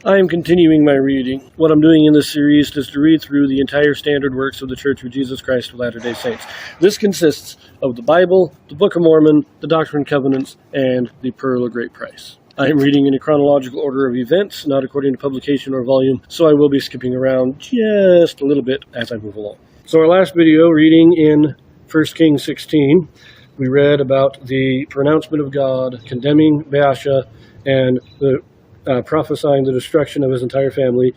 I am continuing my reading. What I'm doing in this series is to read through the entire standard works of the Church of Jesus Christ of Latter-day Saints. This consists of the Bible, the Book of Mormon, the Doctrine and Covenants, and the Pearl of Great Price. I am reading in a chronological order of events, not according to publication or volume, so I will be skipping around just a little bit as I move along. So our last video, reading in 1 Kings 16, we read about the pronouncement of God condemning Baasha and the prophesying the destruction of his entire family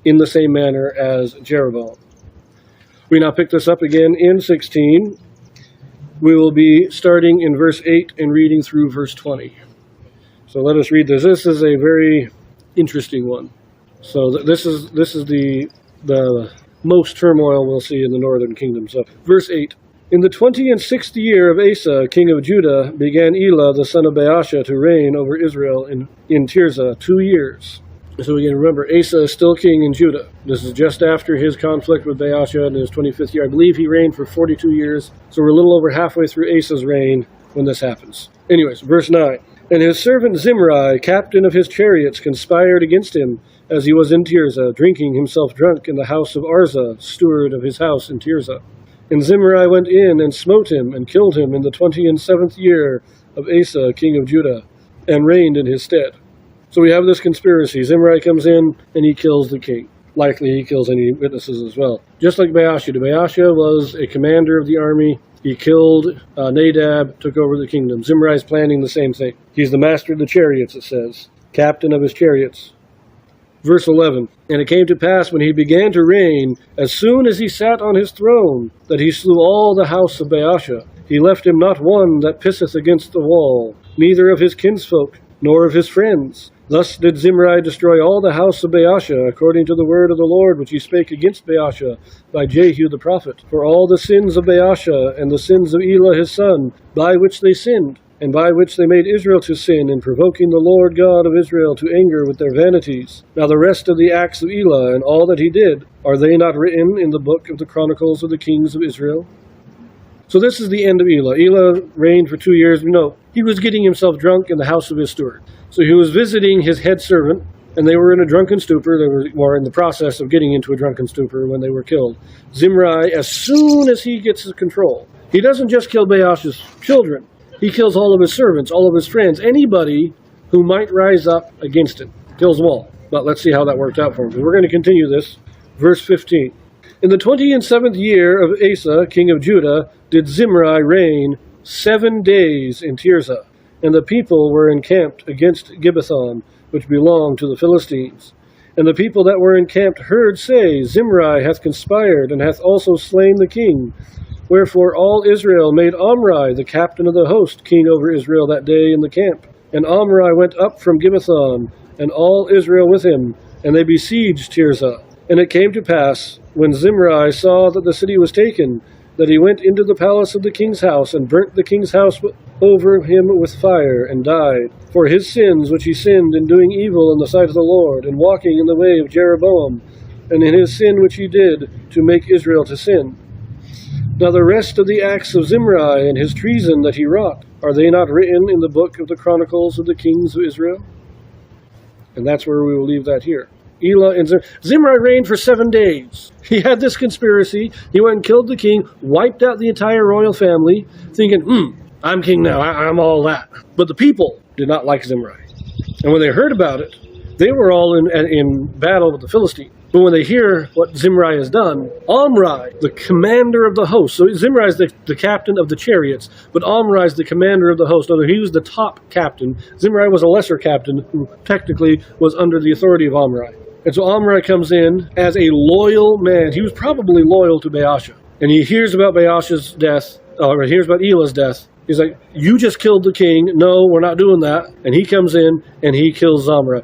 in the same manner as Jeroboam. We now pick this up again in 16. We will be starting in verse 8 and reading through verse 20. So let us read this. This is a very interesting one. So this is the most turmoil we'll see in the northern kingdom. So verse 8. In the 26th year of Asa, king of Judah, began Elah, the son of Baasha, to reign over Israel in Tirzah 2 years. So again, remember, Asa is still king in Judah. This is just after his conflict with Baasha in his 25th year. I believe he reigned for 42 years. So we're a little over halfway through Asa's reign when this happens. Anyways, verse 9. And his servant Zimri, captain of his chariots, conspired against him as he was in Tirzah, drinking himself drunk in the house of Arza, steward of his house in Tirzah. And Zimri went in and smote him and killed him in the 27th year of Asa, king of Judah, and reigned in his stead. So we have this conspiracy. Zimri comes in and he kills the king. Likely he kills any witnesses as well. Just like Baasha. Baasha was a commander of the army. He killed Nadab, took over the kingdom. Zimri is planning the same thing. He's the master of the chariots, it says. Captain of his chariots. Verse 11, and it came to pass when he began to reign, as soon as he sat on his throne, that he slew all the house of Baasha. He left him not one that pisseth against the wall, neither of his kinsfolk, nor of his friends. Thus did Zimri destroy all the house of Baasha, according to the word of the Lord which he spake against Baasha by Jehu the prophet. For all the sins of Baasha and the sins of Elah his son, by which they sinned, and by which they made Israel to sin, in provoking the Lord God of Israel to anger with their vanities. Now the rest of the acts of Elah, and all that he did, are they not written in the book of the Chronicles of the Kings of Israel? So this is the end of Elah. Elah reigned for 2 years. No, he was getting himself drunk in the house of his steward. So he was visiting his head servant, and they were in a drunken stupor. They were in the process of getting into a drunken stupor when they were killed. Zimri, as soon as he gets control, he doesn't just kill Baasha's children. He kills all of his servants, all of his friends, anybody who might rise up against him. Kills them all. But let's see how that worked out for him. We're going to continue this. Verse 15. In the 27th year of Asa, king of Judah, did Zimri reign 7 days in Tirzah, and the people were encamped against Gibbethon, which belonged to the Philistines. And the people that were encamped heard say, Zimri hath conspired, and hath also slain the king. Wherefore all Israel made Omri, the captain of the host, king over Israel that day in the camp. And Omri went up from Gibbethon, and all Israel with him, and they besieged Tirzah. And it came to pass, when Zimri saw that the city was taken, that he went into the palace of the king's house, and burnt the king's house over him with fire, and died. For his sins which he sinned in doing evil in the sight of the Lord, and walking in the way of Jeroboam, and in his sin which he did to make Israel to sin. Now the rest of the acts of Zimri and his treason that he wrought, are they not written in the book of the Chronicles of the Kings of Israel? And that's where we will leave that here. Elah and Zimri reigned for 7 days. He had this conspiracy. He went and killed the king, wiped out the entire royal family, thinking, I'm king now, I'm all that. But the people did not like Zimri. And when they heard about it, they were all in battle with the Philistines. But when they hear what Zimri has done, Omri, the commander of the host, so Zimri is the captain of the chariots, but Omri is the commander of the host. Although he was the top captain, Zimri was a lesser captain who technically was under the authority of Omri. And so Omri comes in as a loyal man. He was probably loyal to Baasha. And he hears about Baasha's death, or hears about Elah's death. He's like, you just killed the king. No, we're not doing that. And he comes in and he kills Zimri.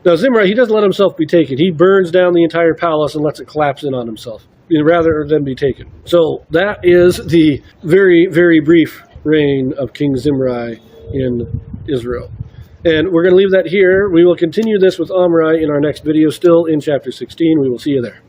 Now Zimri, he doesn't let himself be taken. He burns down the entire palace and lets it collapse in on himself, rather than be taken. So that is the very, very brief reign of King Zimri in Israel. And we're going to leave that here. We will continue this with Omri in our next video, still in chapter 16. We will see you there.